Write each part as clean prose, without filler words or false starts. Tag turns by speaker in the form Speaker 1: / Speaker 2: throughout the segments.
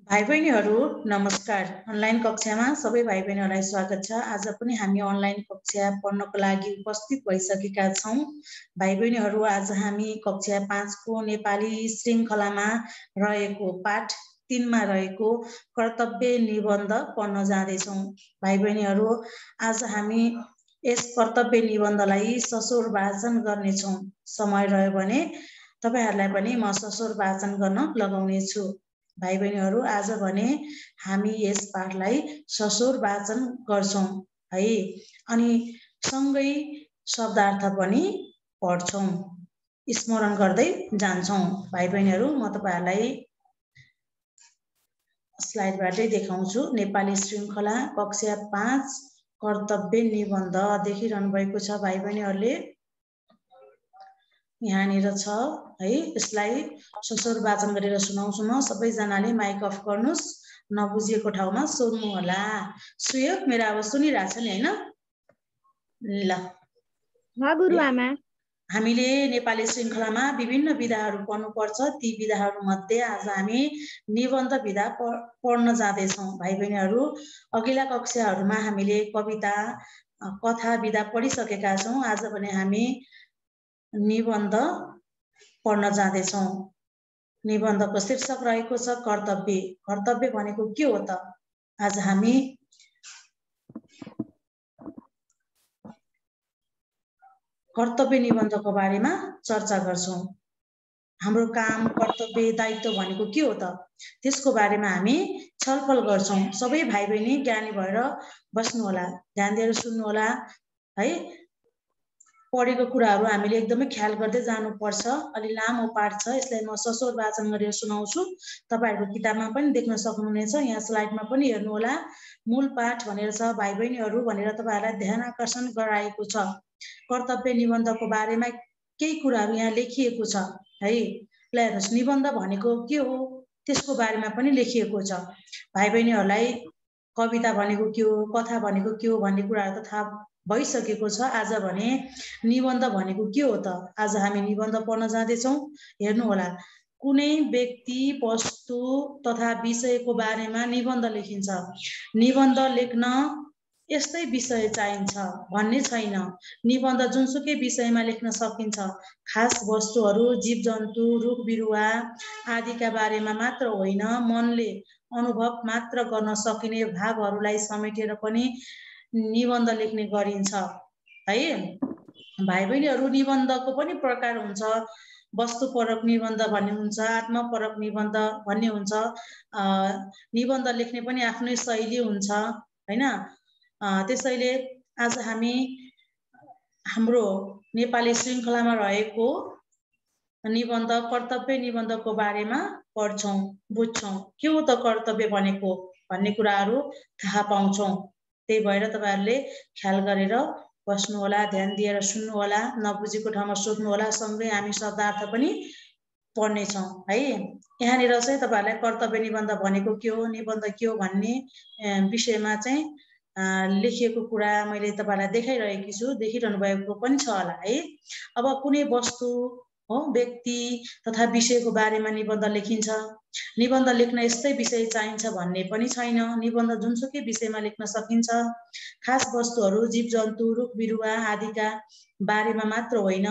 Speaker 1: भाइ बहिनीहरू नमस्कार। अनलाइन कक्षामा सबै भाइ बहिनीहरूलाई स्वागत छ। आज पनि हामी अनलाइन कक्षा पढ्नको लागि उपस्थित भइसकेका छौँ। भाइ बहिनीहरू आज हामी कक्षा 5 को नेपाली श्रृङ्खलामा रहेको पाठ 3 मा रहेको कर्तव्य निबन्ध पढ्न जाँदैछौँ। भाइ बहिनीहरू आज हामी यस कर्तव्य निबन्धलाई सशोर वाचन गर्नेछौँ। समय रह्यो भने तपाईहरुलाई पनि म सशोर वाचन गर्न लगाउनेछु। भाइ बहिनीहरू आज भने हामी यस पाठलाई सशोर वाचन गर्छौं है, अनि सँगै शब्दार्थ पनि पढ्छौं, स्मरण गर्दै जान्छौं। भाइ बहिनीहरू म तपाईहरुलाई स्लाइडबाटै देखाउँछु। नेपाली श्रृङ्खला कक्षा 5 कर्तव्य निबन्ध देखिरहनु भएको छ भाइ बहिनीहरूले। यहाँनिर छ है, यसलाई सशोर वाचन गरेर सुनाउँछु म। सबैजनाले माइक अफ गर्नुस्, नबुझेको ठाउँमा सोध्नु होला। सुयोग मेरो आवाज सुनिरहेछ नि हैन? ल
Speaker 2: गुरुआमा,
Speaker 1: हामीले नेपाली श्रृङ्खलामा विभिन्न विधाहरू पढ्नुपर्छ। ती विधाहरू मध्ये आज हामी निबन्ध विधा पढ्न जाँदैछौँ। भाइ बहिनीहरू अघिल्ला कक्षाहरूमा हामीले कविता कथा विधा पढिसकेका छौँ। आज भने हामी निबन्ध पढ्न जाँदैछौँ। निबन्धको शीर्षक रहेको छ कर्तव्य। कर्तव्य भनेको के हो त? आज हामी कर्तव्य निबन्धको बारेमा चर्चा गर्छौँ। हाम्रो काम, कर्तव्य, दायित्व भनेको के हो त? त्यसको बारेमा हामी छलफल गर्छौँ। सबै भाइ बहिनी ज्ञानी भएर बस्नु होला, ध्यान दिएर सुन्नु होला है। पढेको कुराहरू हामीले एकदमै ख्याल गर्दै जानुपर्छ। अलि लामो पाठ छ, यसलाई म सशोर वाचन गरेर सुनाउँछु। तपाईहरुको किताबमा पनि देख्न सक्नुहुनेछ, यहाँ स्लाइडमा पनि हेर्नु होला। मूल पाठ भनेर छ भाइ बहिनीहरू भनेर तपाईहरुलाई ध्यान आकर्षण गराएको छ। कर्तव्य निबन्धको बारेमा केही कुराहरू यहाँ लेखिएको छ है। ल हेर्नुस्, निबन्ध भनेको के हो त्यसको बारेमा पनि लेखिएको छ। भाइ बहिनीहरूलाई कविता भनेको के हो, कथा भनेको के हो भन्ने कुराहरू त थाहा भइसकेको छ। आज भने निबन्ध भनेको के हो त? आज हामी निबन्ध पढ्न जाँदैछौँ। हेर्नु होला, कुनै व्यक्ति, वस्तु तथा विषयको बारेमा निबन्ध लेखिन्छ। निबन्ध लेख्न यस्तै विषय चाहिन्छ भन्ने छैन। निबन्ध जुनसुकै विषयमा लेख्न सकिन्छ। खास वस्तुहरू, जीवजन्तु, रुख बिरुवा आदिका बारेमा मात्र होइन, मनले अनुभव मात्र गर्न सकिने भावहरूलाई समेटेर पनि निबन्ध लेख्ने गरिन्छ है। भाइ बहिनीहरू निबन्धको पनि प्रकार हुन्छ। वस्तुपरक निबन्ध भन्ने हुन्छ, आत्मपरक निबन्ध भन्ने हुन्छ। निबन्ध लेख्ने पनि आफ्नै शैली हुन्छ हैन। त्यसैले आज हामी हाम्रो नेपाली श्रृङ्खलामा रहेको निबन्ध कर्तव्य निबन्धको बारेमा पढ्छौँ, बुझ्छौँ। के हो त कर्तव्य भनेको भन्ने कुराहरू थाहा पाउँछौँ। त्यही भएर तपाईहरुले ख्याल गरेर बस्नु होला, ध्यान दिएर सुन्नु होला, नबुझेको ठाउँमा सोध्नु होला। सँगै हामी शब्दार्थ पनि पढ्नेछौँ है। यहाँनिर चाहिँ तपाईहरुलाई कर्तव्य निबन्ध भनेको के हो, निबन्ध के हो भन्ने विषयमा चाहिँ लेखिएको कुरा मैले तपाईहरुलाई देखाइरहेकी छु, देखिरहनु भएको पनि छ होला है। अब कुनै वस्तु हो, व्यक्ति तथा विषयको बारेमा निबन्ध लेखिन्छ। निबन्ध लेख्न यस्तै विषय चाहिन्छ भन्ने पनि छैन। निबन्ध जुनसुकै विषयमा लेख्न सकिन्छ। खास वस्तुहरू, जीवजन्तु, रुख बिरुवा आदिका बारेमा मात्र होइन,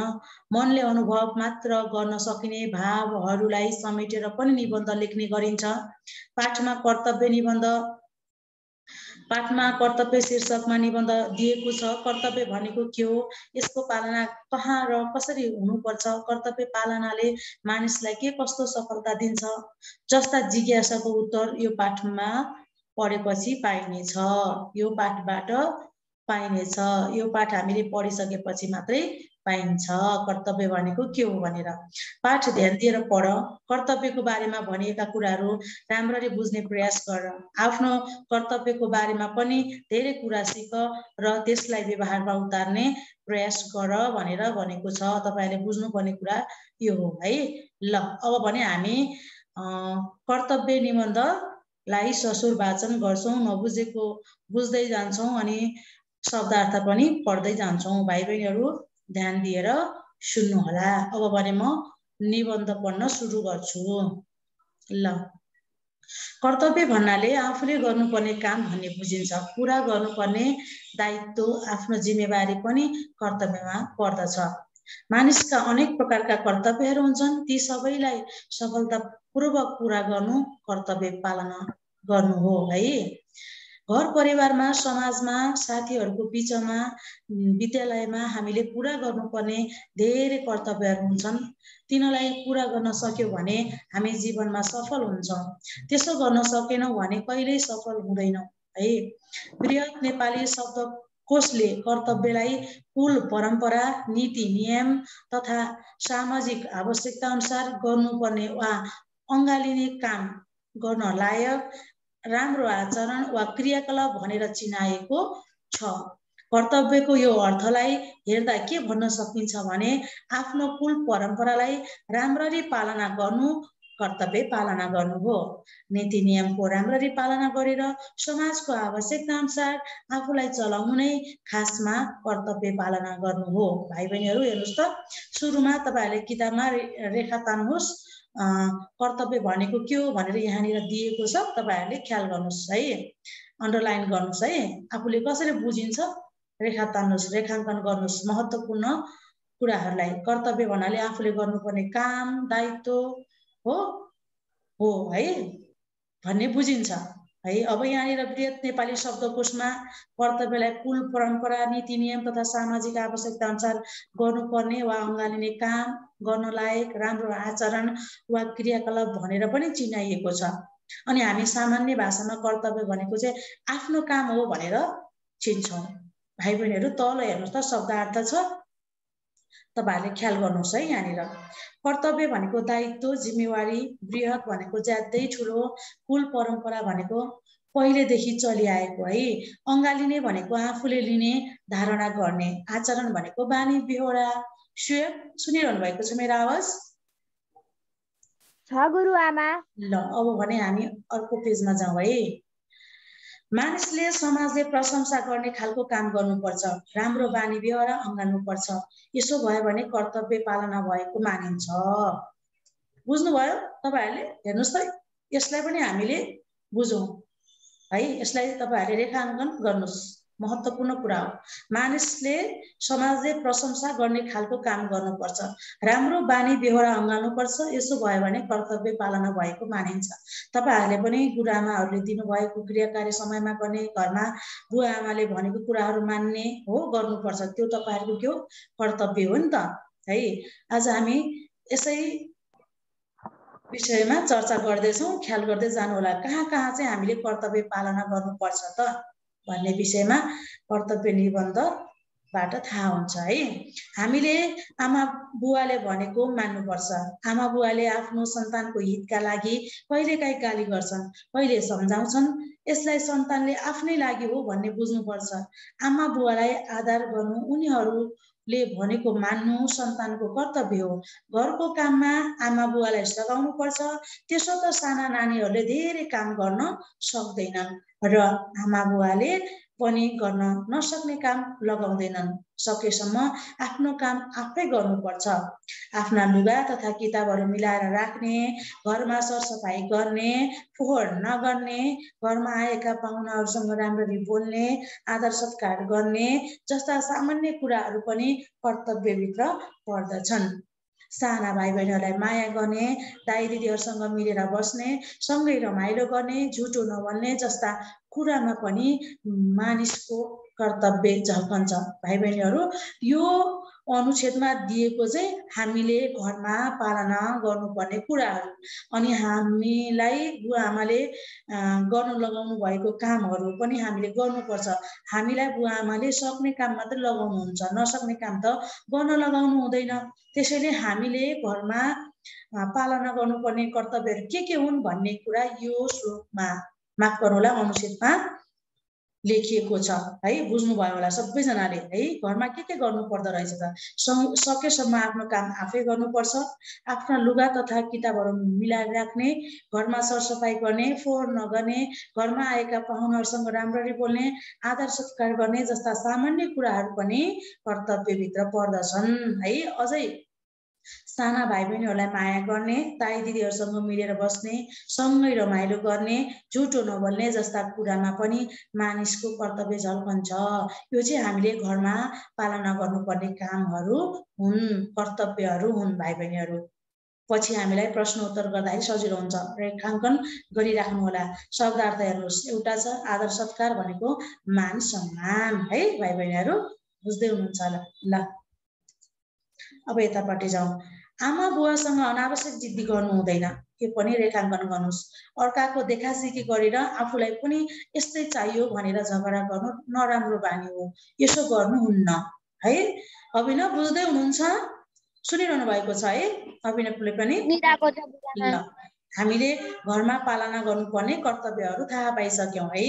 Speaker 1: मनले अनुभव मात्र गर्न सकिने भावहरूलाई समेटेर पनि निबन्ध लेख्ने गरिन्छ। पाठमा कर्तव्य शीर्षकमा निबन्ध दिएको छ। कर्तव्य भनेको के हो, यसको पालना कहाँ र कसरी हुनुपर्छ, कर्तव्य पालनाले मानिसलाई के कस्तो सफलता दिन्छ जस्ता जिज्ञासाको उत्तर यो पाठमा पढेपछि पाइनेछ। यो पाठबाट पाइनेछ। यो पाठ हामीले पढिसकेपछि मात्रै पाइन्छ कर्तव्य भनेको के हो भनेर। पाठ ध्यान दिएर पढ। कर्तव्यको बारेमा भनिएका कुराहरू राम्ररी बुझ्ने प्रयास गर। आफ्नो कर्तव्यको बारेमा पनि धेरै कुरा सिक र त्यसलाई व्यवहारमा उतार्ने प्रयास गर भनेर भनेको छ। तपाईहरुले बुझ्नुपर्ने कुरा यो हो है। ल अब भने हामी कर्तव्य निबन्धलाई सशोर वाचन गर्छौँ, नबुझेको बुझ्दै जान्छौँ अनि शब्दार्थ पनि पढ्दै जान्छौँ। भाइ बहिनीहरू ध्यान दिएर सुन्नु होला। अब भने म निबन्ध पढ्न सुरु गर्छु। ल कर्तव्य भन्नाले आफूले गर्नुपर्ने काम भन्ने बुझिन्छ। पूरा गर्नुपर्ने दायित्व आफ्नो जिम्मेवारी पनि कर्तव्यमा पर्दछ। मानिसका अनेक प्रकारका कर्तव्यहरू हुन्छन्। ती सबैलाई सफलतापूर्वक पूरा गर्नु कर्तव्य पालना गर्नु हो है। घर परिवारमा, समाजमा, साथीहरूको बिचमा, विद्यालयमा हामीले पूरा गर्नुपर्ने धेरै कर्तव्यहरू हुन्छन्। तिनीलाई पूरा गर्न सक्यौँ भने हामी जीवनमा सफल हुन्छौँ। त्यसो गर्न सकेनौँ भने कहिल्यै सफल हुँदैनौँ है। बृहत नेपाली शब्दकोशले कर्तव्यलाई कुल परम्परा, नीति नियम तथा सामाजिक आवश्यकता अनुसार गर्नुपर्ने वा अँगालिने काम गर्न लायक राम्रो आचरण वा क्रियाकलाप भनेर चिनाएको छ। कर्तव्यको यो अर्थलाई हेर्दा के भन्न सकिन्छ भने आफ्नो कुल परम्परालाई राम्ररी पालना गर्नु कर्तव्य पालना गर्नु हो। नीति नियमको राम्ररी पालना गरेर समाजको आवश्यकता अनुसार आफूलाई चलाउनु नै खासमा कर्तव्य पालना गर्नु हो। भाइ बहिनीहरू हेर्नुहोस् त, सुरुमा तपाईँहरूले किताबमा रेखा तान्नुहोस् कर्तव्य भनेको के हो भनेर यहाँनिर दिएको छ। तपाईँहरूले ख्याल गर्नुहोस् है, अन्डरलाइन गर्नुहोस् है। आफूले कसरी बुझिन्छ रेखा तान्नुहोस्, रेखाङ्कन गर्नुहोस् महत्त्वपूर्ण कुराहरूलाई। कर्तव्य भन्नाले आफूले गर्नुपर्ने काम, दायित्व हो है भन्ने बुझिन्छ है। अब यहाँनिर बृहत नेपाली शब्दकोशमा कर्तव्यलाई कुल परम्परा, नीति नियम तथा सामाजिक आवश्यकता अनुसार गर्नुपर्ने वा अँगालिने काम, गर्न लायक राम्रो आचरण वा क्रियाकलाप भनेर पनि चिनाइएको छ। अनि हामी सामान्य भाषामा कर्तव्य भनेको चाहिँ आफ्नो काम हो भनेर चिन्छौँ। भाइ बहिनीहरू तल हेर्नुहोस् त, शब्दार्थ छ, तपाईँहरूले ख्याल गर्नुहोस् है। यहाँनिर कर्तव्य भनेको दायित्व, जिम्मेवारी, बृहत भनेको ज्यादै ठुलो, कुल परम्परा भनेको पहिलेदेखि चलिआएको है, अँगालिने भनेको आफूले लिने, धारणा गर्ने, आचरण भनेको बानी बेहोरा। सुनिरहनु भएको छ मेरो आवाज?
Speaker 2: छ गुरुआमा।
Speaker 1: ल अब भने हामी अर्को पेजमा जाउँ है। मानिसले समाजले प्रशंसा गर्ने खालको काम गर्नुपर्छ, राम्रो बानी बेहोरा अँगाल्नुपर्छ। यसो भयो भने कर्तव्य पालना भएको मानिन्छ। बुझ्नुभयो तपाईँहरूले? हेर्नुहोस् त, यसलाई पनि हामीले बुझौँ है। यसलाई तपाईँहरूले रेखाङ्कन गर्नुहोस्, महत्त्वपूर्ण कुरा हो। मानिसले समाजले प्रशंसा गर्ने खालको काम गर्नुपर्छ, राम्रो बानी बेहोरा अँगाल्नुपर्छ। यसो भयो भने कर्तव्य पालना भएको मानिन्छ। तपाईँहरूले पनि गुरुआमाहरूले दिनुभएको क्रियाकार्य समयमा गर्ने, घरमा बुवा आमाले भनेको कुराहरू मान्ने हो, गर्नुपर्छ। त्यो तपाईँहरूको के हो? कर्तव्य हो नि त है। आज हामी यसै विषयमा चर्चा गर्दैछौँ। ख्याल गर्दै जानु होला, कहाँ कहाँ चाहिँ हामीले कर्तव्य पालना गर्नुपर्छ त भन्ने विषयमा कर्तव्य निबन्धबाट थाहा हुन्छ है। हामीले आमा बुवाले भनेको मान्नुपर्छ। आमा बुवाले आफ्नो सन्तानको हितका लागि कहिलेकाहीँ गाली गर्छन्, कहिले सम्झाउँछन्। यसलाई सन्तानले आफ्नै लागि हो भन्ने बुझ्नुपर्छ। आमा बुवालाई आदर गर्नु, उनीहरूले भनेको मान्नु सन्तानको कर्तव्य हो। घरको काममा आमा बुवालाई सघाउनु पर्छ। त्यसो त साना नानीहरूले धेरै काम गर्न सक्दैनन् र आमा बुवाले पनि गर्न नसक्ने काम लगाउँदैनन्। सकेसम्म आफ्नो काम आफै गर्नुपर्छ। आफ्ना लुगा तथा किताबहरू मिलाएर राख्ने, घरमा सरसफाइ गर्ने, फोहोर नगर्ने, घरमा आएका पाहुनाहरूसँग राम्ररी बोल्ने, आदर सत्कार गर्ने जस्ता सामान्य कुराहरू पनि कर्तव्यभित्र पर्दछन्। साना भाइ बहिनीहरूलाई माया गर्ने, दाइ दिदीहरूसँग मिलेर बस्ने, सँगै रमाइलो गर्ने, झुटो नबोल्ने जस्ता कुरामा पनि मानिसको कर्तव्य झल्कन्छ। भाइ बहिनीहरू, यो अनुच्छेदमा दिएको चाहिँ हामीले घरमा पालना गर्नुपर्ने कुराहरू, अनि हामीलाई बुवा आमाले गर्नु लगाउनु भएको कामहरू पनि हामीले गर्नुपर्छ। हामीलाई बुवा आमाले सक्ने काम मात्रै लगाउनुहुन्छ, नसक्ने काम त गर्न लगाउनु हुँदैन। त्यसैले हामीले घरमा पालना गर्नुपर्ने कर्तव्यहरू के हुन् भन्ने कुरा यो श्लोकमा, माफ गर्नुहोला, अनुच्छेदमा लेखिएको छ है। बुझ्नुभयो होला सबैजनाले है। घरमा के गर्नु पर्दो रहेछ त? सकेसम्म आफ्नो काम आफै गर्नुपर्छ। आफ्ना लुगा तथा किताबहरू मिलाएर राख्ने, घरमा सरसफाइ गर्ने, फोहोर नगर्ने, घरमा आएका पाहुनाहरूसँग राम्ररी बोल्ने, आदर सत्कार गर्ने जस्ता सामान्य कुराहरू पनि कर्तव्यभित्र पर्दछन् है। अझै साना भाइ बहिनीहरूलाई माया गर्ने, ताई दिदीहरूसँग मिलेर बस्ने, सँगै रमाइलो गर्ने, झुटो नबोल्ने जस्ता कुरामा पनि मानिसको कर्तव्य झल्कन्छ। यो चाहिँ हामीले घरमा पालना गर्नुपर्ने कामहरू हुन्, कर्तव्यहरू हुन् भाइ बहिनीहरू। पछि हामीलाई प्रश्न उत्तर गर्दाखेरि सजिलो हुन्छ। रेखाङ्कन गरिराख्नु होला। शब्दार्थ हेर्नुहोस्, एउटा छ आदर सत्कार भनेको मान सम्मान है भाइ बहिनीहरू, बुझ्दै हुनुहुन्छ होला। ल अब यतापट्टि जाउँ। आमा बुवासँग अनावश्यक जिद्दी गर्नु हुँदैन, यो पनि रेखाङ्कन गर्नुहोस्। अर्काको देखासेखी गरेर आफूलाई पनि यस्तै चाहियो भनेर झगडा गर्नु नराम्रो बानी हो, यसो गर्नुहुन्न है। अभिनव बुझ्दै हुनुहुन्छ, सुनिरहनु भएको छ है अभिनवले पनि? ल हामीले घरमा पालना गर्नुपर्ने कर्तव्यहरू थाहा पाइसक्यौँ है।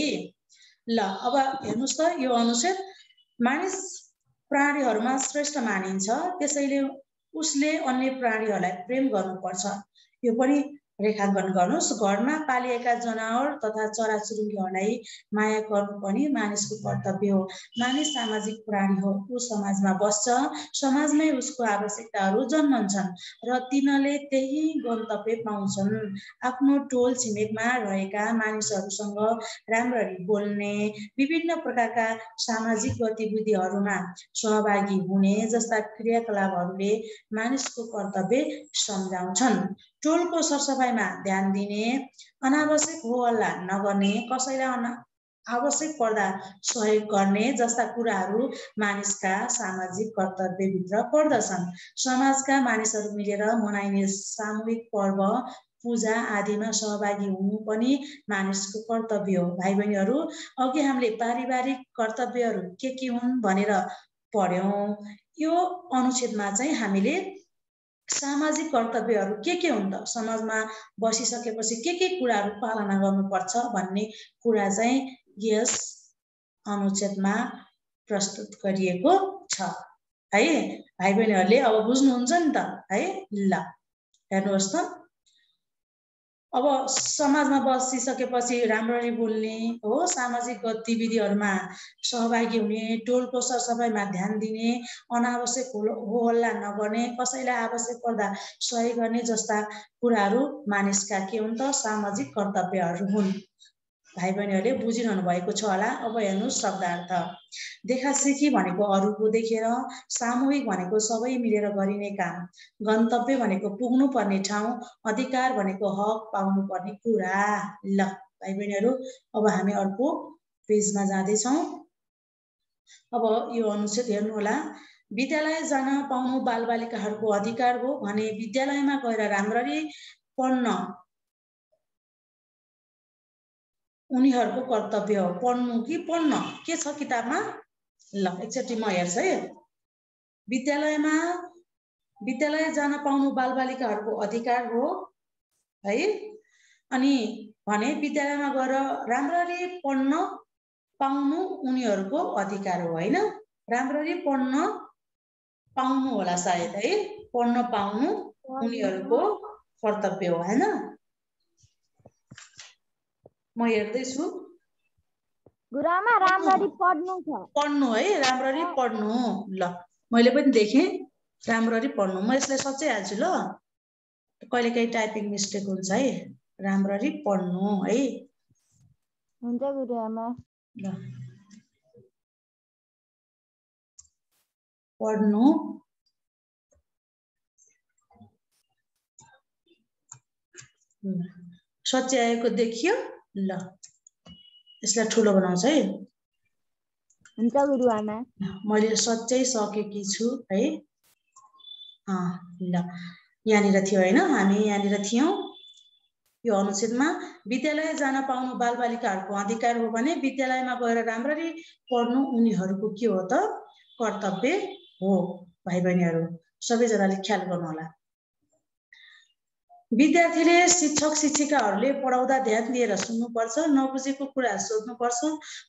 Speaker 1: ल अब हेर्नुहोस् त, यो अनुच्छेद मानिस प्राणीहरूमा श्रेष्ठ मानिन्छ, त्यसैले उसले अन्य प्राणीहरूलाई प्रेम गर्नुपर्छ। यो पनि रेखाङ्कन गर्नुहोस्। घरमा पालिएका जनावर तथा चराचुरुङ्गीहरूलाई माया गर्नु पनि मानिसको कर्तव्य हो। मानिस सामाजिक प्राणी हो, ऊ समाजमा बस्छ, समाजमै उसको आवश्यकताहरू जन्मन्छन् र तिनले त्यही गन्तव्य पाउँछन्। आफ्नो टोल छिमेकमा रहेका मानिसहरूसँग राम्ररी बोल्ने, विभिन्न प्रकारका सामाजिक गतिविधिहरूमा सहभागी हुने जस्ता क्रियाकलापहरूले मानिसको कर्तव्य सम्झाउँछन्। टोलको सरसफाइमा ध्यान दिने, अनावश्यक हो हल्ला नगर्ने, कसैलाई आवश्यक पर्दा सहयोग गर्ने जस्ता कुराहरू मानिसका सामाजिक कर्तव्यभित्र पर्दछन्। समाजका मानिसहरू मिलेर मनाइने सामूहिक पर्व पूजा आदिमा सहभागी हुनु पनि मानिसको कर्तव्य हो। भाइ बहिनीहरू, अघि हामीले पारिवारिक कर्तव्यहरू के हुन् भनेर पढ्यौँ। यो अनुच्छेदमा चाहिँ हामीले सामाजिक कर्तव्यहरू के हुन् त, समाजमा बसिसकेपछि के कुराहरू पालना गर्नुपर्छ भन्ने कुरा चाहिँ यस अनुच्छेदमा प्रस्तुत गरिएको छ है। भाइ बहिनीहरूले अब बुझ्नुहुन्छ नि त है। ल हेर्नुहोस् त, अब समाजमा बसिसकेपछि राम्ररी बोल्ने हो, सामाजिक गतिविधिहरूमा सहभागी हुने, टोलको सरसफाइमा ध्यान दिने, अनावश्यक हो हल्ला नगर्ने, कसैलाई आवश्यक पर्दा सहयोग गर्ने जस्ता कुराहरू मानिसका के हुन् त, सामाजिक कर्तव्यहरू हुन्। भाइ बहिनीहरूले बुझिरहनु भएको छ होला। अब हेर्नुहोस् शब्दार्थ। देखासेखी भनेको अरूको देखेर, सामूहिक भनेको सबै मिलेर गरिने काम, गन्तव्य भनेको पुग्नु पर्ने ठाउँ, अधिकार भनेको हक पाउनु पर्ने कुरा। ल भाइ बहिनीहरू, अब हामी अर्को पेजमा जाँदैछौँ। अब यो अनुच्छेद हेर्नु होला। विद्यालय जान पाउनु बालबालिकाहरूको अधिकार हो भने विद्यालयमा गएर राम्ररी पढ्न उनीहरूको कर्तव्य हो। पढ्नु कि पढ्न के छ किताबमा? ल एकचोटि म हेर्छु है। विद्यालय जान पाउनु बालबालिकाहरूको अधिकार हो है, अनि भने विद्यालयमा गएर राम्ररी पढ्न पाउनु उनीहरूको अधिकार हो हैन। राम्ररी पढ्न पाउनु होला सायद है, पढ्न पाउनु उनीहरूको कर्तव्य हो हैन। म हेर्दैछु
Speaker 2: गुरुआमा, राम्ररी पढ्नु छ,
Speaker 1: पढ्नु है, राम्ररी पढ्नु। ल मैले पनि देखेँ राम्ररी पढ्नु। म यसलाई सच्याइहाल्छु ल, कहिलेकाहीँ टाइपिङ मिस्टेक हुन्छ है। राम्ररी पढ्नु है।
Speaker 2: हुन्छ गुरुआमा।
Speaker 1: ल पढ्नु सच्याएको देखियो। ल यसलाई ठुलो बनाउँछ है।
Speaker 2: हुन्छ गुरुआमा।
Speaker 1: मैले सच्याइसकेकी छु है। ल यहाँनिर थियो हैन, हामी यहाँनिर थियौँ। यो अनुच्छेदमा विद्यालय जान पाउनु बालबालिकाहरूको अधिकार हो भने विद्यालयमा गएर राम्ररी पढ्नु उनीहरूको के हो त, कर्तव्य हो। भाइ बहिनीहरू सबैजनाले ख्याल गर्नु होला। विद्यार्थीले शिक्षक शिक्षिकाहरूले पढाउँदा ध्यान दिएर सुन्नुपर्छ, नबुझेको कुरा सोध्नुपर्छ,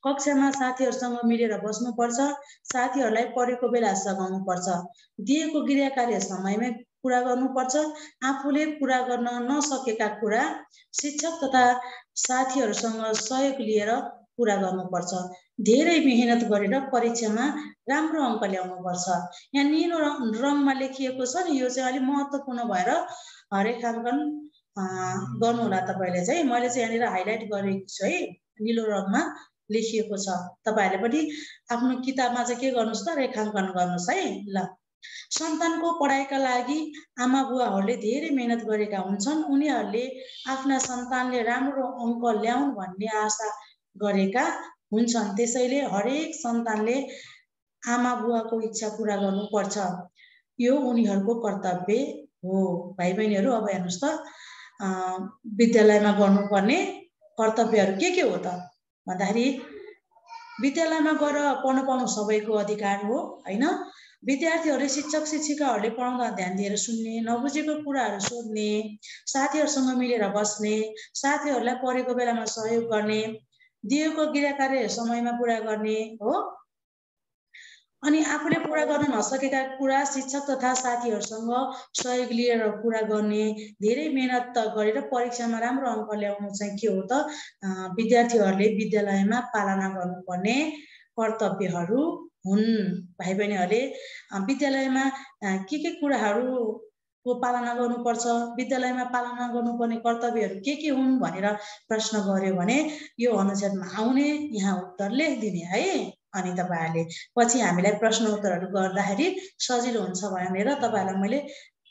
Speaker 1: कक्षामा साथीहरूसँग मिलेर बस्नुपर्छ, साथीहरूलाई पढेको बेला सघाउनुपर्छ, दिएको गृह कार्य समयमै पूरा गर्नुपर्छ, आफूले पूरा गर्न नसकेका कुरा शिक्षक तथा साथीहरूसँग सहयोग लिएर पूरा गर्नुपर्छ। धेरै मेहनत गरेर परीक्षामा राम्रो अङ्क ल्याउनुपर्छ। यहाँ निलो रङमा लेखिएको छ नि, यो चाहिँ अलिक महत्त्वपूर्ण भएर रेखाङ्कन गर्नु होला तपाईले चाहिँ। मैले चाहिँ यहाँनिर हाइलाइट गरेको छु है, निलो रङमा लेखिएको छ। तपाईहरुले पनि आफ्नो किताबमा चाहिँ के गर्नुस् त, रेखाङ्कन गर्नुस् है। ल, सन्तानको पढाइका लागि आमा बुवाहरूले धेरै मेहनत गरेका हुन्छन्। उनीहरूले आफ्ना सन्तानले राम्रो अङ्क ल्याउन् भन्ने आशा गरेका हुन्छन्। त्यसैले हरेक सन्तानले आमा बुवाको इच्छा पूरा गर्नुपर्छ, यो उनीहरूको कर्तव्य हो। भाइ बहिनीहरू, अब हेर्नुस् त विद्यालयमा गर्नुपर्ने कर्तव्यहरू के हो त भन्दाखेरि, विद्यालयमा गएर पढ्न पाउनु सबैको अधिकार हो हैन। विद्यार्थीहरूले शिक्षक शिक्षिकाहरूले पढाउँदा ध्यान दिएर सुन्ने, नबुझेको कुराहरू सोध्ने, साथीहरूसँग मिलेर बस्ने, साथीहरूलाई पढेको बेलामा सहयोग गर्ने, दिएको गृहकार्य समयमा पूरा गर्ने हो। अनि आफूले पूरा गर्न नसकेका कुरा शिक्षक तथा साथीहरूसँग सहयोग लिएर पूरा गर्ने, धेरै मेहनत गरेर परीक्षामा राम्रो अङ्क ल्याउनु चाहिँ के हो त, विद्यार्थीहरूले विद्यालयमा पालना गर्नुपर्ने कर्तव्यहरू हुन्। भाइ बहिनीहरूले विद्यालयमा के कुराहरूको पालना गर्नुपर्छ, विद्यालयमा पालना गर्नुपर्ने कर्तव्यहरू के हुन् भनेर प्रश्न गर्यो भने यो अनुच्छेदमा आउने यहाँ उत्तर लेखिदिने है। अनि तपाईहरुले पछि हामीलाई प्रश्न उत्तरहरू गर्दाखेरि सजिलो हुन्छ भनेर तपाईहरुलाई मैले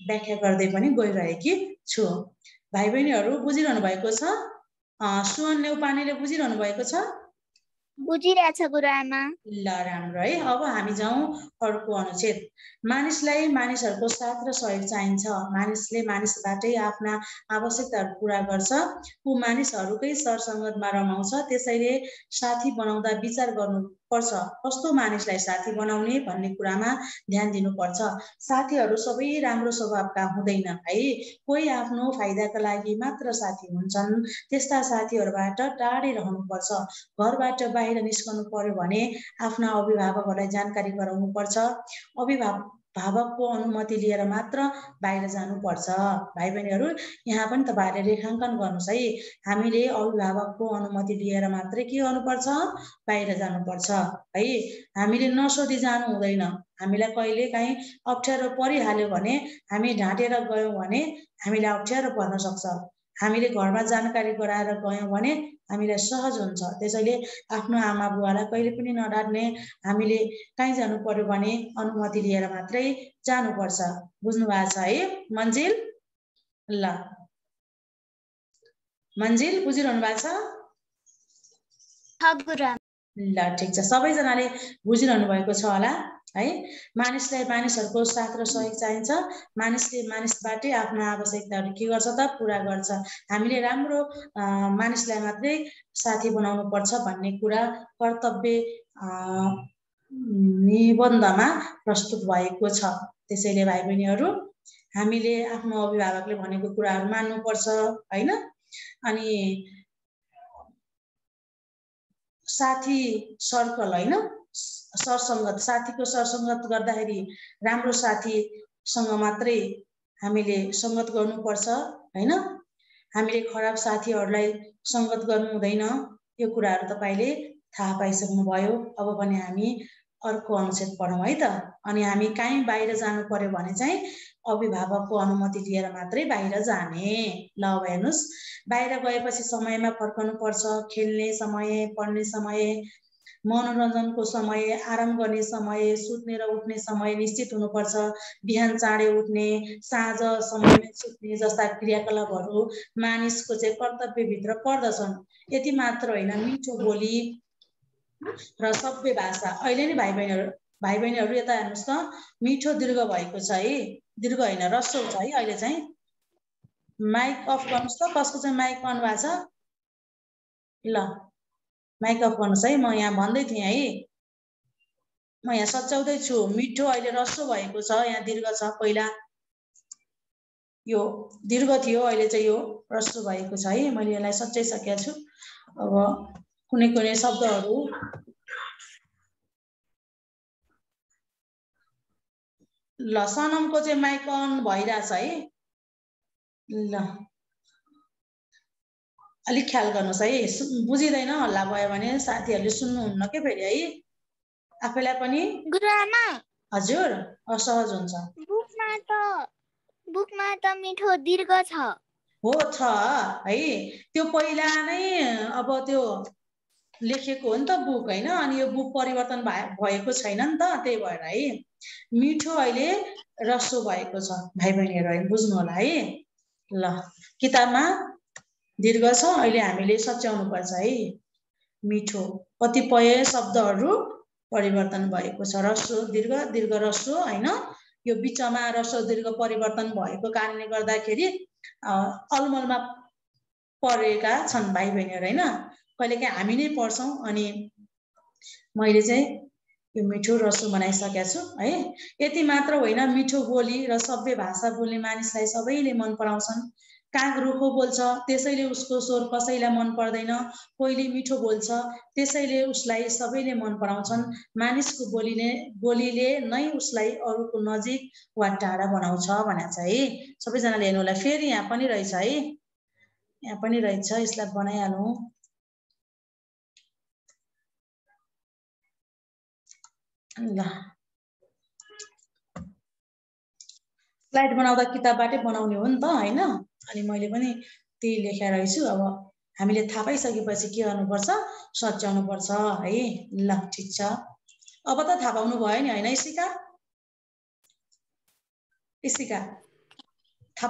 Speaker 1: व्याख्या गर्दै पनि गइरहेकी छु। भाइ बहिनीहरू बुझिरहनु भएको छ? सुवन नेउपानेले बुझिरहनु भएको छ?
Speaker 2: बुझिरहेछ गुरुआमा।
Speaker 1: ल, राम्रो है। अब हामी जाउँ अर्को अनुच्छेद। मानिसलाई मानिसहरूको साथ र सहयोग चाहिन्छ। मानिसले मानिसबाटै आफ्ना आवश्यकताहरू पूरा गर्छ। ऊ मानिसहरूकै सरसङ्गतमा रमाउँछ। त्यसैले साथी बनाउँदा विचार गर्नुपर्छ, कस्तो मानिसलाई साथी बनाउने भन्ने कुरामा ध्यान दिनुपर्छ। साथीहरू सबै राम्रो स्वभावका हुँदैनन् है, कोही आफ्नो फाइदाका लागि मात्र साथी हुन्छन्। त्यस्ता साथीहरूबाट टाढै रहनुपर्छ। घरबाट बाहिर निस्कनु पर्यो भने आफ्ना अभिभावकहरूलाई जानकारी गराउनुपर्छ। अभिभावकको अनुमति लिएर मात्र बाहिर जानुपर्छ। भाइ बहिनीहरू, यहाँ पनि तपाईहरुले रेखाङ्कन गर्नुस् है। हामीले अभिभावकको अनुमति लिएर मात्रै के गर्नुपर्छ, बाहिर जानुपर्छ है। हामीले नसोधी जानु हुँदैन। हामीलाई कहिले काहीँ अप्ठ्यारो परिहाल्यो भने, हामी ढाँटेर गयौँ भने हामीलाई अप्ठ्यारो पर्न सक्छ। हामीले घरमा जानकारी गराएर गयौँ भने हामीलाई सहज हुन्छ। त्यसैले आफ्नो आमा बुवालाई कहिले पनि नडाट्ने, हामीले कहीँ जानु पर्यो भने अनुमति लिएर मात्रै जानुपर्छ। बुझ्नु भएको छ है मन्जिल? ल, मन्जिल बुझिरहनु भएको छ? ल, ठिक छ। सबैजनाले बुझिरहनु भएको छ होला है। मानिसलाई मानिसहरूको साथ र सहयोग चाहिन्छ। मानिसले मानिसबाटै आफ्ना आवश्यकताहरू के गर्छ त, पूरा गर्छ। हामीले राम्रो मानिसलाई मात्रै साथी बनाउनु पर्छ भन्ने कुरा कर्तव्य निबन्धमा प्रस्तुत भएको छ। त्यसैले भाइ बहिनीहरू, हामीले आफ्नो अभिभावकले भनेको कुराहरू मान्नुपर्छ हैन। अनि साथी सर्कल हैन, सरसङ्गत, साथीको सरसङ्गत गर्दाखेरि राम्रो साथीसँग मात्रै हामीले सङ्गत गर्नुपर्छ हैन। हामीले खराब साथीहरूलाई सङ्गत गर्नु हुँदैन। यो कुराहरू तपाईले थाहा पाइसक्नुभयो। अब भने हामी अर्को अनुच्छेद पढौँ है त। अनि हामी कहीँ बाहिर जानु पर्यो भने चाहिँ अभिभावकको अनुमति लिएर मात्रै बाहिर जाने। ल, अब हेर्नुस्, बाहिर गएपछि समयमा फर्कनु पर्छ। खेल्ने समय, पढ्ने समय, मनोरञ्जनको समय, आराम गर्ने समय, सुत्ने र उठ्ने समय निश्चित हुनुपर्छ। बिहान चाँडै उठ्ने, साँझ समयमै सुत्ने जस्ता क्रियाकलापहरू मानिसको चाहिँ कर्तव्यभित्र पर्दछन्। यति मात्र होइन, मिठो बोली र सभ्य भाषा। अहिले नि भाइ बहिनीहरू यता हेर्नुस् त, मिठो दीर्घ भएको छ है, दीर्घ होइन रस्व छ है। अहिले चाहिँ माइक अफ गर्नुस् त, कसको चाहिँ माइक अन भएको छ? ल, माइक अफ गर्नुस् है। म यहाँ भन्दै थिएँ है, म यहाँ सच्याउँदै छु। मिठो अहिले रस्व भएको छ, यहाँ दीर्घ छ। पहिला यो दीर्घ थियो, अहिले चाहिँ यो रस्व भएको छ है। मैले यसलाई सच्याइसकेको छु। अब कुनै कुनै शब्दहरू ल, सनमको चाहिँ माइक अन भइरहेछ है। ल, अलिक ख्याल गर्नुहोस् है, बुझिँदैन हल्ला भयो भने साथीहरूले सुन्नुहुन्न के फेरि है। आफैलाई पनि
Speaker 2: गुरुआमा
Speaker 1: हजुर असहज हुन्छ।
Speaker 2: बुकमा त मिठो दीर्घ छ।
Speaker 1: हो छ है, त्यो पहिला नै अब त्यो लेखेको हो नि त बुक हैन, अनि यो बुक परिवर्तन भएको छैन नि त, त्यही भएर है मिठो अहिले रसो भएको छ भाइ बहिनीहरु है, बुझ्नु होला है। ल किताबमा दीर्घ छ, अहिले हामीले सच्याउनु पर्छ है। मिठो कतिपय शब्दहरू परिवर्तन भएको छ, रसो दीर्घ दीर्घ रसो हैन, यो बिचमा रसो दीर्घ परिवर्तन भएको कारणले गर्दाखेरि अलमलमा परेका छन् भाइ बहिनीहरु हैन। कहिलेकाहीँ हामी नै पढ्छौं, अनि मैले चाहिँ यो मिठो रसो बनाइसकेको छु है। यति मात्र होइन, मिठो बोली र सभ्य भाषा बोल्ने मानिसलाई सबैले मन पराउँछन्। काग रुखो बोल्छ त्यसैले उसको स्वर कसैलाई मन पर्दैन, कोहीले मिठो बोल्छ त्यसैले उसलाई सबैले मन पराउँछन्। मानिसको बोलीले नै उसलाई अरूको नजिक वा टाढा बनाउँछ भनेको छ है। सबैजनाले हेर्नु होला, फेरि यहाँ पनि रहेछ है, यहाँ पनि रहेछ, यसलाई बनाइहालौँ। ल स्लाइड बनाउँदा किताबबाटै बनाउने हो नि त हैन, अनि मैले पनि त्यही लेखेर रहेछु। अब हामीले थाहा पाइसकेपछि के गर्नुपर्छ, सच्याउनु पर्छ है। ल ठीक छ, अब त थाहा पाउनु भयो नि हैन इसिका? इसिका थाहा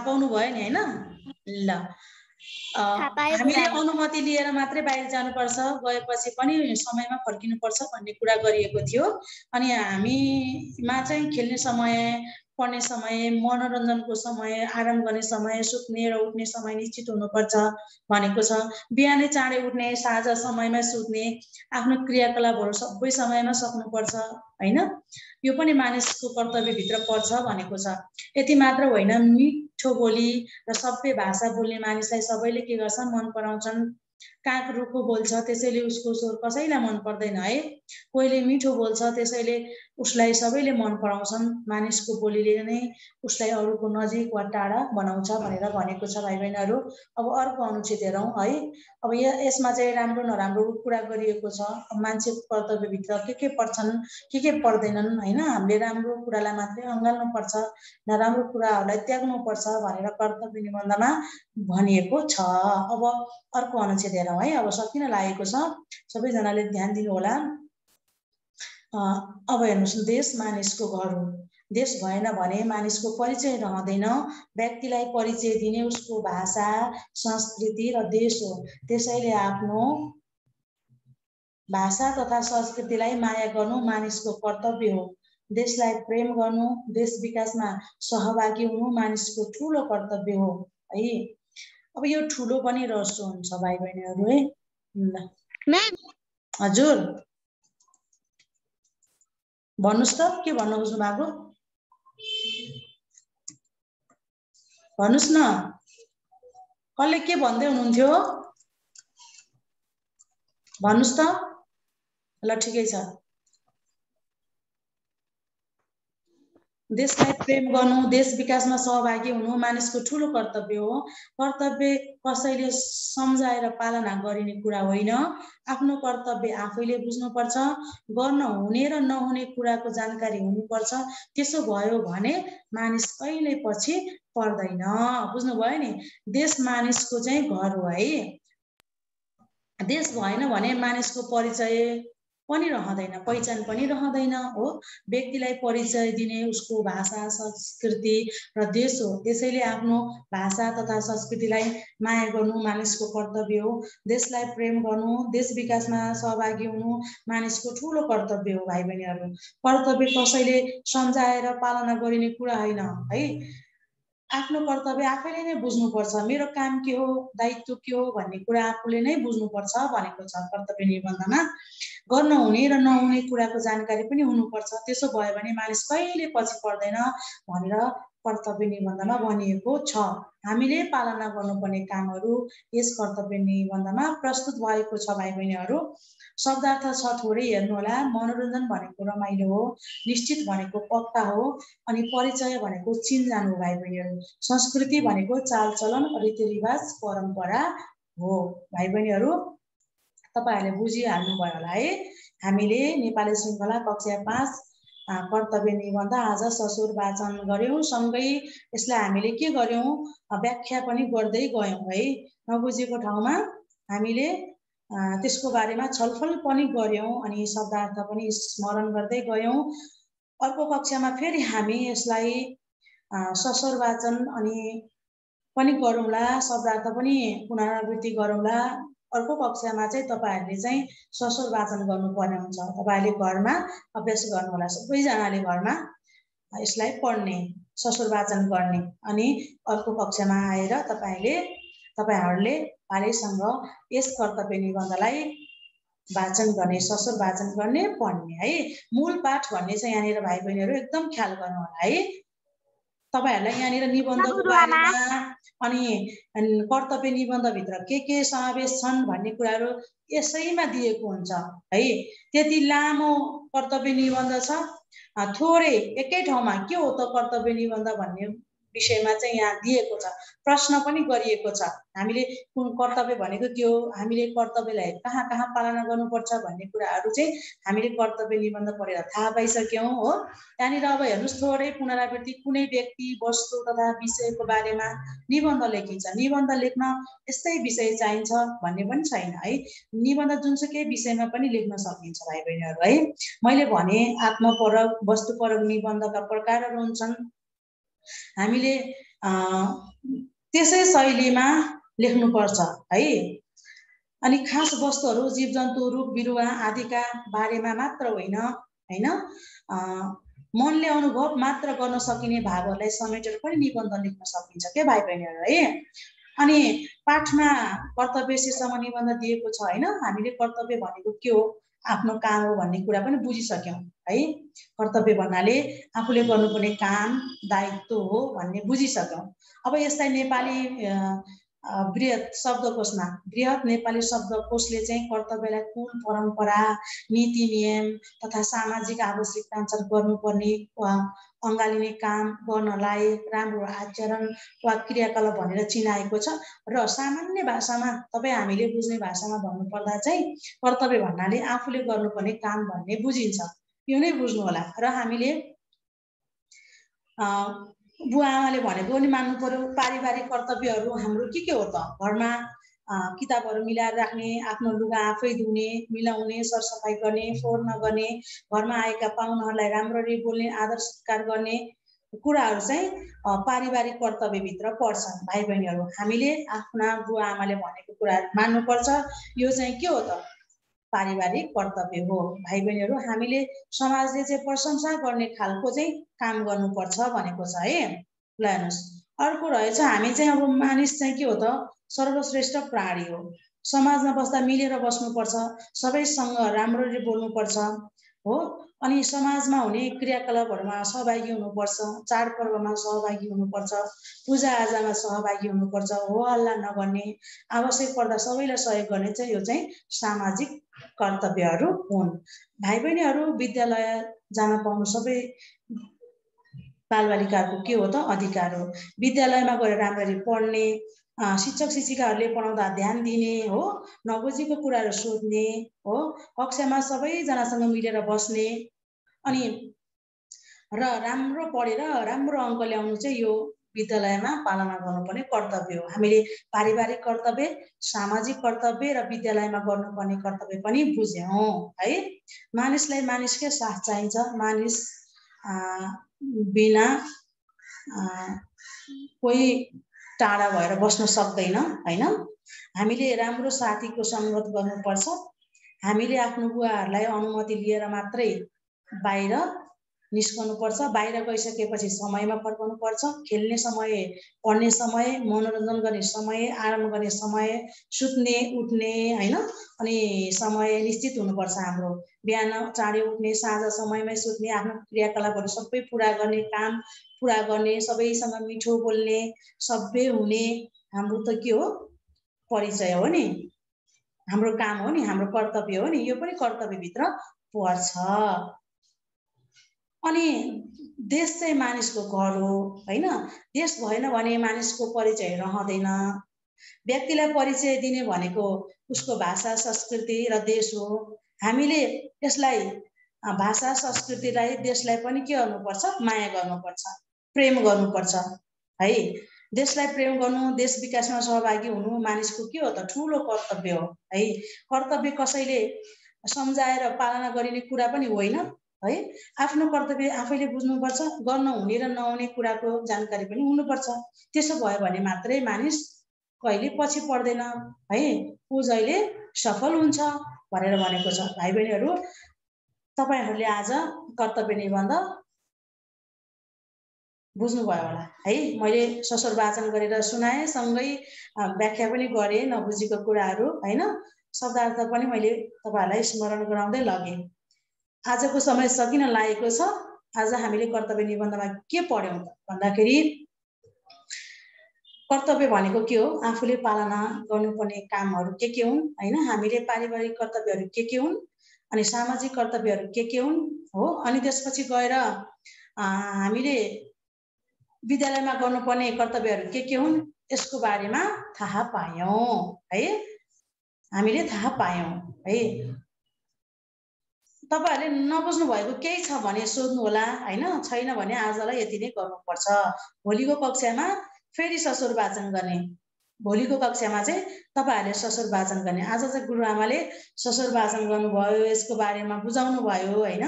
Speaker 1: पाउनु भयो नि हैन? ल हामीले अनुमति लिएर मात्रै बाहिर जानुपर्छ, गएपछि पनि समयमा फर्किनुपर्छ भन्ने कुरा गरिएको थियो। अनि हामीमा चाहिँ खेल्ने समय, पढ्ने समय, मनोरञ्जनको समय, आराम गर्ने समय, सुत्ने र उठ्ने समय निश्चित हुनुपर्छ भनेको छ। बिहानै चाँडै उठ्ने, साँझ समयमा सुत्ने, आफ्नो क्रियाकलापहरू सबै समयमा सक्नुपर्छ हैन, यो पनि मानिसको कर्तव्यभित्र पर्छ भनेको छ। यति मात्र होइन, मिठो बोली र सभ्य भाषा बोल्ने मानिसलाई सबैले के गर्छन्, मन पराउँछन्। काग रुखो बोल्छ त्यसैले उसको स्वर कसैलाई मन पर्दैन है, कोहीले मिठो बोल्छ त्यसैले उसलाई सबैले मन पराउँछन्। मानिसको बोलीले नै उसलाई अरूको नजिक वा टाढा बनाउँछ भनेर भनेको छ भाइ बहिनीहरु। अब अर्को अनुच्छेद हेरौँ है। अब यसमा चाहिँ राम्रो नराम्रो कुरा गरिएको छ। मान्छेको कर्तव्यभित्र के पर्छन्, के पर्दैनन् हैन, हामीले राम्रो कुरालाई मात्रै अँगाल्नु पर्छ, नराम्रो कुराहरूलाई त्याग्नु पर्छ भनेर कर्तव्य निबन्धमा भनिएको छ। अब अर्को अनुच्छेद हेरौँ है, अब सकिन लागेको छ, सबैजनाले ध्यान दिनु होला। अब हेर्नुहोस्, देश मानिसको घर हो, देश भएन भने मानिसको परिचय रहँदैन। व्यक्तिलाई परिचय दिने उसको भाषा, संस्कृति र देश हो। त्यसैले आफ्नो भाषा तथा संस्कृतिलाई माया गर्नु मानिसको कर्तव्य हो। देशलाई प्रेम गर्नु, देश विकासमा सहभागी हुनु मानिसको ठुलो कर्तव्य हो है। अब यो ठुलो पनि रसो हुन्छ भाइ बहिनीहरु है। हजुर भन्नुस् त, के भन्नु खोज्नु भएको, भन्नुस् न, कसले के भन्दै हुनुहुन्थ्यो भन्नुस् त। ल ठिकै छ। देशलाई प्रेम गर्नु, देश विकासमा सहभागी हुनु मानिसको ठुलो कर्तव्य हो। कर्तव्य कसैले सम्झाएर पालना गरिने कुरा होइन, आफ्नो कर्तव्य आफैले बुझ्नुपर्छ। गर्न हुने र नहुने कुराको जानकारी हुनुपर्छ, त्यसो भयो भने मानिस कहिल्यै पछि पर्दैन। बुझ्नुभयो नि, देश मानिसको चाहिँ घर हो है। देश भएन भने मानिसको परिचय पनि रहँदैन, पहिचान पनि रहँदैन हो। व्यक्तिलाई परिचय दिने उसको भाषा, संस्कृति र देश हो। त्यसैले आफ्नो भाषा तथा संस्कृतिलाई माया गर्नु मानिसको कर्तव्य हो। देशलाई प्रेम गर्नु, देश विकासमा सहभागी हुनु मानिसको ठुलो कर्तव्य हो भाइ बहिनीहरु। कर्तव्य कसैले सम्झाएर पालना गरिने कुरा होइन है। आफ्नो कर्तव्य आफैले नै बुझ्नुपर्छ, मेरो काम के हो, दायित्व के हो भन्ने कुरा आफूले नै बुझ्नुपर्छ भनेको छ कर्तव्य निबन्धमा। गर्न हुने र नहुने कुराको जानकारी पनि हुनुपर्छ, त्यसो भयो भने मानिस कहिले पछि पर्दैन भनेर कर्तव्य निबन्धमा भनिएको छ। हामीले पालना गर्नुपर्ने कामहरू यस कर्तव्य निबन्धमा प्रस्तुत भएको छ। भाइ बहिनीहरू, शब्दार्थ छ थोरै हेर्नु होला। मनोरञ्जन भनेको रमाइलो हो, निश्चित भनेको पक्का हो, अनि परिचय भनेको चिन्जान हो। भाइ बहिनीहरू, संस्कृति भनेको चालचलन, रीतिरिवाज, परम्परा हो। भाइ बहिनीहरू, तपाईहरुले बुझिहाल्नुभयो होला है। हामीले नेपाली श्रृङ्खला कक्षा 5 कर्तव्य निबन्ध आज ससुर वाचन गर्यौं, सँगै यसलाई हामीले के गर्यौं, व्याख्या पनि गर्दै गयौं है। नबुझेको ठाउँमा हामीले त्यसको बारेमा छलफल पनि गर्यौं अनि शब्दार्थ पनि स्मरण गर्दै गयौं। अर्को कक्षामा फेरि हामी यसलाई ससुर वाचन अनि पनि गरौँला, शब्दार्थ पनि पुनरावृत्ति गरौँला। अर्को कक्षामा चाहिँ तपाईहरुले चाहिँ ससुर वाचन गर्नुपर्ने हुन्छ। तपाईहरुले घरमा अभ्यास गर्नुहोला, सबैजनाले घरमा यसलाई पढ्ने, ससुर वाचन गर्ने, अनि अर्को कक्षामा आएर तपाईहरुले पालैसँग यस कर्तव्य निबन्धलाई वाचन गर्ने, ससुर वाचन गर्ने, पढ्ने है। मूल पाठ भन्ने चाहिँ यहाँनिर भाइ बहिनीहरू एकदम ख्याल गर्नु होला है। तपाईहरुलाई यहाँनिर निबन्धको बारेमा अनि कर्तव्य निबन्धभित्र के समावेश छन् भन्ने कुराहरू यसैमा दिएको हुन्छ है। त्यति लामो कर्तव्य निबन्ध छ, थोरै एकै ठाउँमा के हो त कर्तव्य निबन्ध भन्ने विषयमा चाहिँ यहाँ दिएको छ, प्रश्न पनि गरिएको छ। हामीले कुन कर्तव्य भनेको के हो, हामीले कर्तव्यलाई कहाँ कहाँ पालना गर्नुपर्छ भन्ने कुराहरू चाहिँ हामीले कर्तव्य निबन्ध पढेर थाहा पाइसक्यौं हो। त्यहाँनिर अब हेर्नुस्, थोरै पुनरावृत्ति, कुनै व्यक्ति, वस्तु तथा विषयको बारेमा निबन्ध लेखिन्छ। निबन्ध लेख्न यस्तै विषय चाहिन्छ भन्ने पनि छैन है। निबन्ध जुनसुकै विषयमा पनि लेख्न सकिन्छ भाइ बहिनीहरू है। मैले भने आत्मपरक, वस्तुपरक निबन्धका प्रकारहरू हुन्छन्। हामीले त्यसै शैलीमा लेख्नुपर्छ है। अनि खास वस्तुहरू, जीवजन्तु, रुख बिरुवा आदिका बारेमा मात्र होइन हैन, मनले अनुभव मात्र गर्न सकिने भावहरूलाई समेटेर पनि निबन्ध लेख्न सकिन्छ के भाइ बहिनीहरू है। अनि पाठमा कर्तव्य शीर्षकमा निबन्ध दिएको छ हैन। हामीले कर्तव्य भनेको के हो, आफ्नो काम हो भन्ने कुरा पनि बुझिसक्यौं है। कर्तव्य भन्नाले आफूले गर्नुपर्ने काम, दायित्व हो भन्ने बुझिसक्यौं। अब यसलाई नेपाली बृहत शब्दकोशमा, बृहत नेपाली शब्दकोशले चाहिँ कर्तव्यलाई कुल, परम्परा, नीति नियम तथा सामाजिक आवश्यकता अनुसार गर्नुपर्ने वा अँगालिने काम, गर्न लायक राम्रो आचरण वा क्रियाकलाप भनेर चिनाएको छ। र सामान्य भाषामा, तपाईँ हामीले बुझ्ने भाषामा भन्नुपर्दा चाहिँ कर्तव्य भन्नाले आफूले गर्नुपर्ने काम भन्ने बुझिन्छ, यो नै बुझ्नु होला। र हामीले बुवा आमाले भनेको पनि मान्नु पर्यो। पारिवारिक कर्तव्यहरू हाम्रो के हो त, घरमा किताबहरू मिलाएर राख्ने, आफ्नो लुगा आफै धुने, मिलाउने, सरसफाइ गर्ने, फोहोर नगर्ने, घरमा आएका पाहुनाहरूलाई राम्ररी बोल्ने, आदर सत्कार गर्ने कुराहरू चाहिँ पारिवारिक कर्तव्यभित्र पर्छन् भाइ बहिनीहरू। हामीले आफ्ना बुवा आमाले भनेको कुराहरू मान्नुपर्छ, यो चाहिँ के हो त, पारिवारिक कर्तव्य हो भाइ बहिनीहरू। हामीले समाजले चाहिँ प्रशंसा गर्ने खालको चाहिँ काम गर्नुपर्छ भनेको छ है। ल हेर्नुहोस्, अर्को रहेछ, हामी चाहिँ अब मानिस चाहिँ के हो त, सर्वश्रेष्ठ प्राणी हो। समाजमा बस्दा मिलेर बस्नुपर्छ, सबैसँग राम्ररी बोल्नुपर्छ हो। अनि समाजमा हुने क्रियाकलापहरूमा सहभागी हुनुपर्छ, चाडपर्वमा सहभागी हुनुपर्छ, पूजाआजामा सहभागी हुनुपर्छ, हो हल्ला नगर्ने, आवश्यक पर्दा सबैलाई सहयोग गर्ने चाहिँ यो चाहिँ सामाजिक कर्तव्यहरू हुन्। भाइ बहिनीहरू, विद्यालय जान पाउनु सबै बालबालिकाहरूको के हो त, अधिकार हो। विद्यालयमा गएर राम्ररी पढ्ने, शिक्षक शिक्षिकाहरूले पढाउँदा ध्यान दिने हो, नबुझेको कुराहरू सोध्ने हो, कक्षामा सबैजनासँग मिलेर बस्ने, अनि र राम्रो पढेर राम्रो अङ्क ल्याउनु चाहिँ यो विद्यालयमा पालना गर्नुपर्ने कर्तव्य हो। हामीले पारिवारिक कर्तव्य, सामाजिक कर्तव्य र विद्यालयमा गर्नुपर्ने कर्तव्य पनि बुझ्यौं है। मानिसलाई मानिसकै साथ चाहिन्छ, मानिस बिना कोही टाढा भएर बस्न सक्दैन हैन। हामीले राम्रो साथीको सङ्गत गर्नुपर्छ। हामीले आफ्नो बुवाहरूलाई अनुमति लिएर मात्रै बाहिर निस्कनु पर्छ। बाहिर गइसकेपछि समयमा फर्कनु पर्छ। खेल्ने समय, पढ्ने समय, मनोरञ्जन गर्ने समय, आराम गर्ने समय, सुत्ने उठ्ने हैन, अनि समय निश्चित हुनुपर्छ हाम्रो। बिहान चाँडै उठ्ने, साँझ समयमै सुत्ने, आफ्नो क्रियाकलापहरू सबै पुरा गर्ने, काम पुरा गर्ने, सबैसँग मिठो बोल्ने, सभ्य हुने हाम्रो त के हो, परिचय हो नि, हाम्रो काम हो नि, हाम्रो कर्तव्य हो नि। यो पनि कर्तव्यभित्र पर्छ। अनि देश चाहिँ मानिसको घर हो हैन। देश भएन भने मानिसको परिचय रहँदैन। व्यक्तिलाई परिचय दिने भनेको उसको भाषा, संस्कृति र देश हो। हामीले यसलाई भाषा, संस्कृतिलाई, देशलाई पनि के गर्नुपर्छ, माया गर्नुपर्छ, प्रेम गर्नुपर्छ है। देशलाई प्रेम गर्नु, देश विकासमा सहभागी हुनु मानिसको के हो त, ठुलो कर्तव्य हो है। कर्तव्य कसैले सम्झाएर पालना गरिने कुरा पनि होइन है। आफ्नो कर्तव्य आफैले बुझ्नुपर्छ। गर्न हुने र नहुने कुराको जानकारी पनि हुनुपर्छ। त्यसो भयो भने मात्रै मानिस कहिले पछि पर्दैन है, ऊ जहिले सफल हुन्छ भनेर भनेको छ। भाइ बहिनीहरू, तपाईहरुले आज कर्तव्य निबन्ध बुझ्नुभयो होला है। मैले ससुर वाचन गरेर सुनाएँ, सँगै व्याख्या पनि गरेँ नबुझेको कुराहरू हैन। शब्दार्थ पनि मैले तपाईहरुलाई स्मरण गराउँदै लगेँ। आजको समय सकिन लागेको छ। आज हामीले कर्तव्य निबन्धमा के पढ्यौं भन्दाखेरि, कर्तव्य भनेको के हो, आफूले पालना गर्नुपर्ने कामहरू के हुन् हैन। हामीले पारिवारिक कर्तव्यहरू के हुन्, अनि सामाजिक कर्तव्यहरू के हुन् हो। अनि त्यसपछि गएर हामीले विद्यालयमा गर्नुपर्ने कर्तव्यहरू के हुन्, यसको बारेमा थाहा पायौं है, हामीले थाहा पायौं है। तपाईहरुले नबुझ्नु भएको केही छ भने सोध्नु होला हैन। छैन भने आजलाई यति नै गर्नुपर्छ। भोलिको कक्षामा फेरि ससुर वाचन गर्ने। भोलिको कक्षामा चाहिँ तपाईहरुले ससुर वाचन गर्ने। आज चाहिँ गुरुआमाले ससुर वाचन गर्नुभयो, यसको बारेमा बुझाउनु भयो हैन।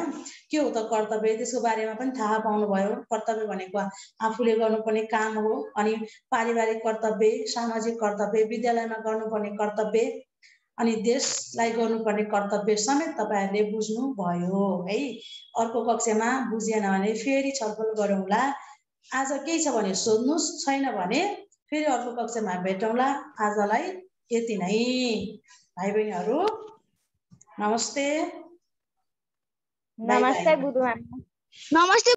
Speaker 1: के हो त कर्तव्य, त्यसको बारेमा पनि थाहा पाउनु भयो। कर्तव्य भनेको आफूले गर्नुपर्ने काम हो। अनि पारिवारिक कर्तव्य, सामाजिक कर्तव्य, विद्यालयमा गर्नुपर्ने कर्तव्य, अनि देशलाई गर्नुपर्ने कर्तव्य समेत तपाईहरुले बुझ्नु भयो है। अर्को कक्षामा बुझेन भने फेरि छलफल गरौँला। आज केही छ भने सोध्नुस्, छैन भने फेरि अर्को कक्षामा भेटौँला। आजलाई यति नै। भाइ बहिनीहरू नमस्ते।
Speaker 2: नमस्ते गुरुआमा। नमस्ते।